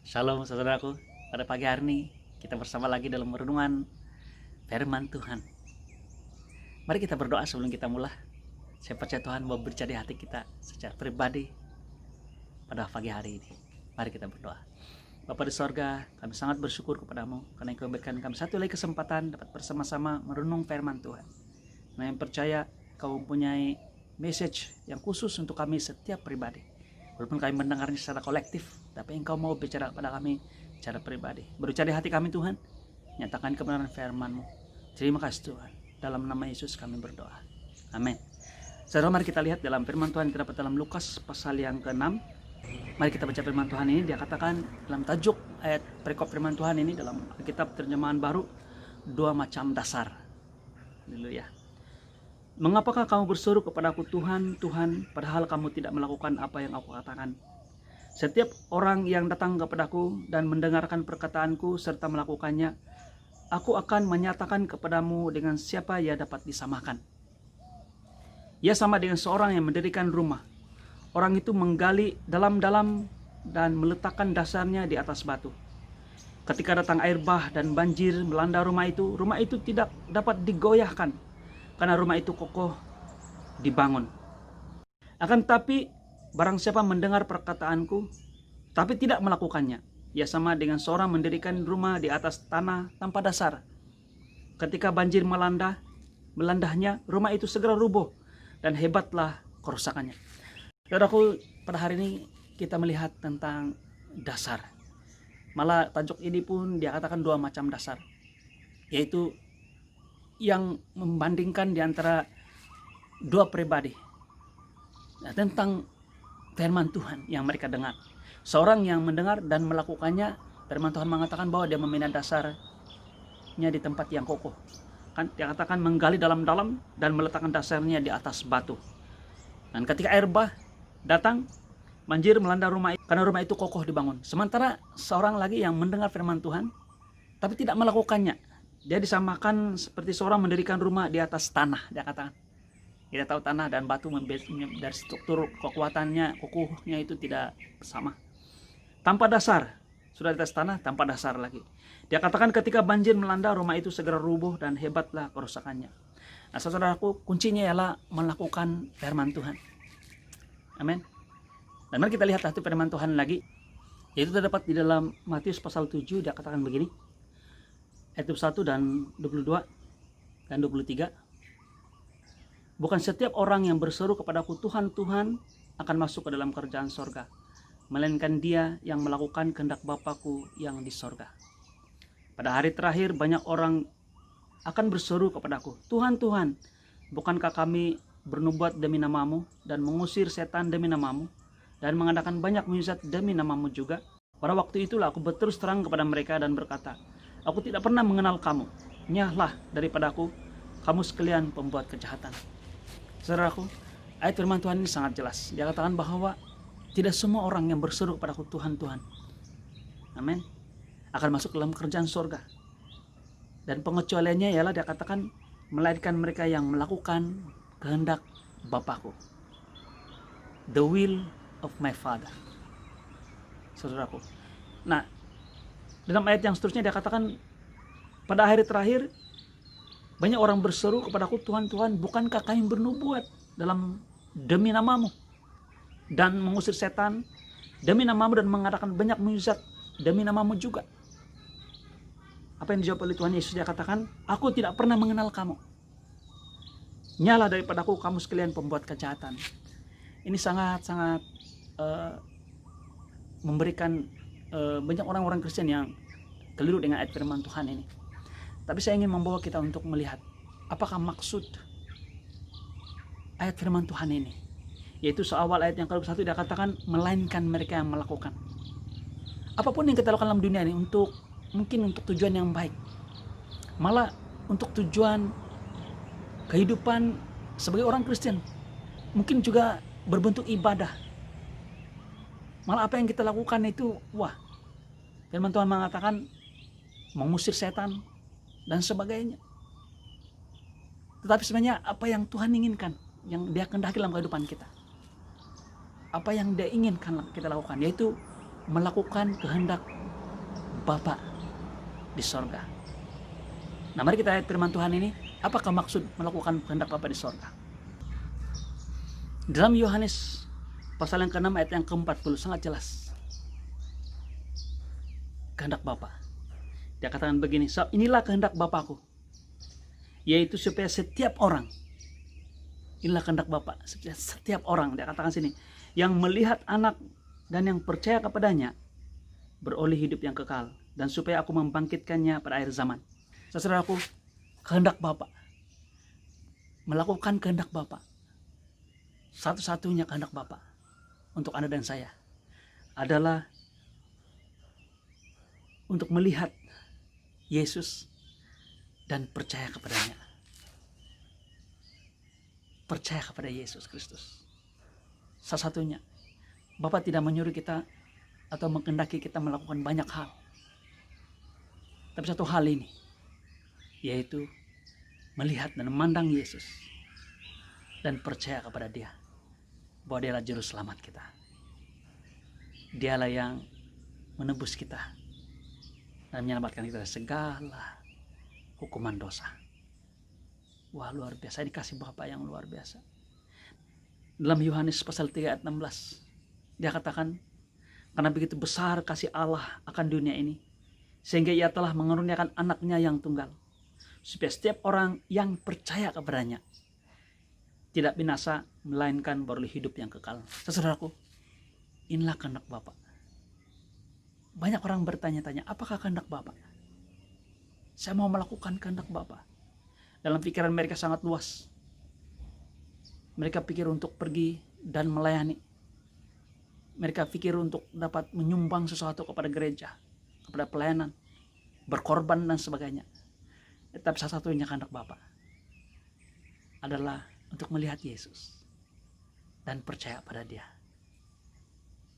Shalom saudaraku, pada pagi hari ini kita bersama lagi dalam renungan firman Tuhan. Mari kita berdoa sebelum kita mulai. Saya percaya Tuhan mau berbicara di hati kita secara pribadi pada pagi hari ini. Mari kita berdoa. Bapa di sorga, kami sangat bersyukur kepadamu karena Engkau memberikan kami satu lagi kesempatan dapat bersama-sama merenung firman Tuhan. Kami percaya Kau mempunyai message yang khusus untuk kami setiap pribadi. Walaupun kami mendengarnya secara kolektif, tapi Engkau mau bicara kepada kami secara pribadi. Berbicara di hati kami Tuhan, nyatakan kebenaran firman-Mu. Terima kasih Tuhan. Dalam nama Yesus kami berdoa. Amin. Saudara, mari kita lihat dalam firman Tuhan yang terdapat dalam Lukas pasal yang ke-6. Mari kita baca firman Tuhan ini. Dia katakan dalam tajuk ayat perikop firman Tuhan ini dalam Alkitab terjemahan baru, dua macam dasar. Haleluya. Mengapakah kamu berseru kepadaku Tuhan, Tuhan, padahal kamu tidak melakukan apa yang aku katakan? Setiap orang yang datang kepadaku dan mendengarkan perkataanku serta melakukannya, aku akan menyatakan kepadamu dengan siapa ia dapat disamakan. Ia sama dengan seorang yang mendirikan rumah. Orang itu menggali dalam-dalam dan meletakkan dasarnya di atas batu. Ketika datang air bah dan banjir melanda rumah itu tidak dapat digoyahkan, karena rumah itu kokoh dibangun. Akan tetapi barang siapa mendengar perkataanku tapi tidak melakukannya, ia sama dengan seorang mendirikan rumah di atas tanah tanpa dasar. Ketika banjir melandahnya, rumah itu segera rubuh dan hebatlah kerusakannya. Saudaraku, pada hari ini kita melihat tentang dasar. Malah tajuk ini pun dia katakan dua macam dasar, yaitu yang membandingkan di antara dua pribadi tentang firman Tuhan yang mereka dengar. Seorang yang mendengar dan melakukannya, firman Tuhan mengatakan bahwa dia membina dasarnya di tempat yang kokoh. Kan dia katakan menggali dalam-dalam dan meletakkan dasarnya di atas batu. Dan ketika air bah datang, banjir melanda rumah itu, karena rumah itu kokoh dibangun. Sementara seorang lagi yang mendengar firman Tuhan tapi tidak melakukannya, dia disamakan seperti seorang mendirikan rumah di atas tanah. Dia katakan, kita tahu tanah dan batu dari struktur kekuatannya, kokohnya itu tidak sama. Tanpa dasar, sudah di atas tanah, tanpa dasar lagi. Dia katakan ketika banjir melanda, rumah itu segera rubuh dan hebatlah kerusakannya. Nah, saudaraku, kuncinya ialah melakukan firman Tuhan. Amin. Dan mari kita lihat satu firman Tuhan lagi, yaitu terdapat di dalam Matius pasal 7. Dia katakan begini, ayat 21 dan 22 dan 23. Bukan setiap orang yang berseru kepadaku Tuhan, Tuhan akan masuk ke dalam kerajaan sorga, melainkan dia yang melakukan kehendak Bapakku yang di sorga. Pada hari terakhir banyak orang akan berseru kepadaku, Tuhan, Tuhan, bukankah kami bernubuat demi namamu dan mengusir setan demi namamu dan mengadakan banyak mujizat demi namamu juga? Pada waktu itulah aku berterus terang kepada mereka dan berkata, aku tidak pernah mengenal kamu. Nyahlah daripadaku, kamu sekalian pembuat kejahatan. Saudaraku, ayat firman Tuhan ini sangat jelas. Dia katakan bahwa tidak semua orang yang berseru kepadaku Tuhan, Tuhan, amin, akan masuk dalam kerajaan surga. Dan pengecualiannya ialah dia katakan melainkan mereka yang melakukan kehendak Bapakku, the will of my Father. Saudaraku, nah, dalam ayat yang seterusnya dia katakan pada hari terakhir banyak orang berseru kepadaku, Tuhan, Tuhan, bukankah kami bernubuat demi namamu dan mengusir setan demi namamu dan mengadakan banyak mujizat demi namamu juga? Apa yang dijawab oleh Tuhan Yesus? Dia katakan, aku tidak pernah mengenal kamu. Nyala daripadaku, kamu sekalian pembuat kejahatan. Ini sangat-sangat memberikan banyak orang-orang Kristen yang keliru dengan ayat firman Tuhan ini. Tapi saya ingin membawa kita untuk melihat apakah maksud ayat firman Tuhan ini, yaitu seawal ayat yang ke-21 dia katakan melainkan mereka yang melakukan. Apapun yang kita lakukan dalam dunia ini mungkin untuk tujuan yang baik, malah untuk tujuan kehidupan sebagai orang Kristen, mungkin juga berbentuk ibadah. Malah apa yang kita lakukan itu, firman Tuhan mengatakan mengusir setan dan sebagainya. Tetapi sebenarnya apa yang Tuhan inginkan, yang dia kehendaki dalam kehidupan kita, apa yang dia inginkan kita lakukan, yaitu melakukan kehendak Bapa di sorga. Nah, mari kita lihat firman Tuhan ini. Apakah maksud melakukan kehendak Bapa di sorga? Dalam Yohanes pasal yang ke-6 ayat yang ke-40 sangat jelas. Kehendak Bapa. Dia katakan begini, so, inilah kehendak Bapakku, yaitu supaya setiap orang, inilah kehendak Bapa, setiap orang, dia katakan sini, yang melihat anak dan yang percaya kepadanya beroleh hidup yang kekal, dan supaya aku membangkitkannya pada akhir zaman. Saudaraku, kehendak Bapa, melakukan kehendak Bapa, satu-satunya kehendak Bapa untuk Anda dan saya adalah untuk melihat Yesus dan percaya kepadanya. Percaya kepada Yesus Kristus. Satu-satunya. Bapa tidak menyuruh kita atau menghendaki kita melakukan banyak hal. Tapi satu hal ini, yaitu melihat dan memandang Yesus dan percaya kepada Dia, bahwa Dialah juru selamat kita. Dialah yang menebus kita dan menyelamatkan kita dari segala hukuman dosa. Wah, luar biasa. Ini kasih Bapa yang luar biasa. Dalam Yohanes pasal 3 ayat 16, dia katakan, karena begitu besar kasih Allah akan dunia ini, sehingga Ia telah mengaruniakan anaknya yang tunggal, supaya setiap orang yang percaya kepadanya tidak binasa, melainkan beroleh hidup yang kekal. Saudaraku, inilah kehendak Bapa. Banyak orang bertanya-tanya, apakah kehendak Bapa? Saya mau melakukan kehendak Bapa. Dalam pikiran mereka sangat luas. Mereka pikir untuk pergi dan melayani. Mereka pikir untuk dapat menyumbang sesuatu kepada gereja, kepada pelayanan, berkorban dan sebagainya. Tapi salah satunya kehendak Bapa adalah untuk melihat Yesus dan percaya pada Dia.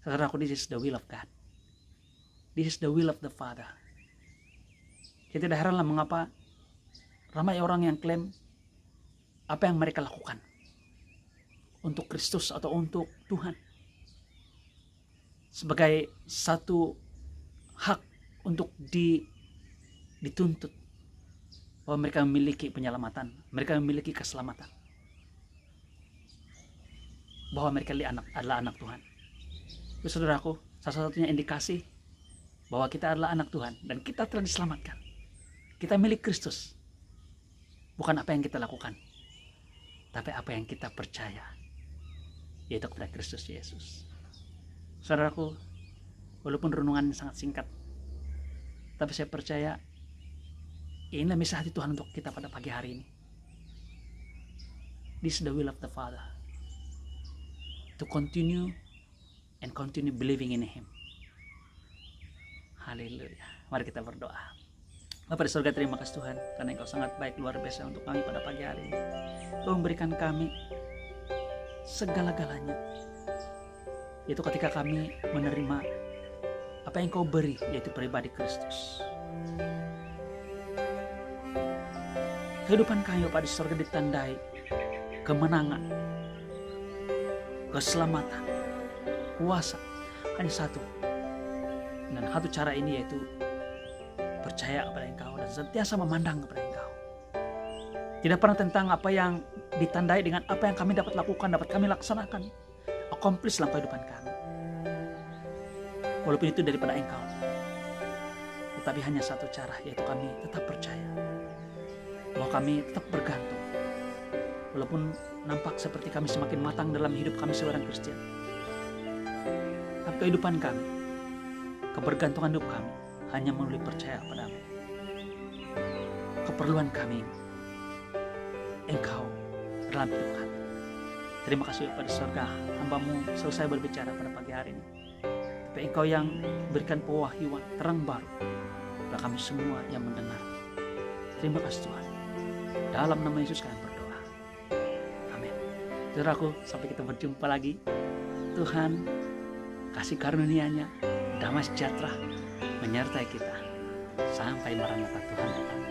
Saudaraku, this is the will of God. This is the will of the Father. Kita tidak heranlah mengapa ramai orang yang klaim apa yang mereka lakukan untuk Kristus atau untuk Tuhan sebagai satu hak untuk dituntut, bahwa mereka memiliki penyelamatan, mereka memiliki keselamatan, bahwa mereka adalah anak Tuhan. Itu, saudaraku, salah satunya indikasi bahwa kita adalah anak Tuhan dan kita telah diselamatkan. Kita milik Kristus. Bukan apa yang kita lakukan, tapi apa yang kita percaya, yaitu kepada Kristus Yesus. Saudaraku, walaupun renungan sangat singkat, tapi saya percaya inilah misi hati Tuhan untuk kita pada pagi hari ini. This is the will of the Father, to continue and continue believing in Him. Haleluya. Mari kita berdoa. Bapa di surga, terima kasih Tuhan, karena Engkau sangat baik, luar biasa untuk kami pada pagi hari ini. Engkau memberikan kami segala-galanya, yaitu ketika kami menerima apa yang Engkau beri, yaitu pribadi Kristus. Kehidupan kami Bapa di surga ditandai kemenangan, keselamatan, kuasa, hanya satu. Dan satu cara ini yaitu percaya kepada Engkau dan sentiasa memandang kepada Engkau. Tidak pernah tentang apa yang ditandai dengan apa yang kami dapat lakukan, dapat kami laksanakan, accomplish dalam kehidupan kami. Walaupun itu daripada Engkau, tetapi hanya satu cara, yaitu kami tetap percaya bahwa kami tetap bergantung. Walaupun nampak seperti kami semakin matang dalam hidup kami seorang Kristen, tapi kehidupan kami, kebergantungan hidup kami hanya melalui percaya padamu. Keperluan kami, Engkau dalam hidup kami. Terima kasih pada surga, hamba-Mu selesai berbicara pada pagi hari ini. Tapi Engkau yang berikan pewahyuan terang baru kepada kami semua yang mendengar. Terima kasih Tuhan. Dalam nama Yesus kami berdoa. Amin. Saudaraku, sampai kita berjumpa lagi. Tuhan kasih karunia-Nya, damai sejahtera menyertai kita sampai Maranatha, Tuhan datang.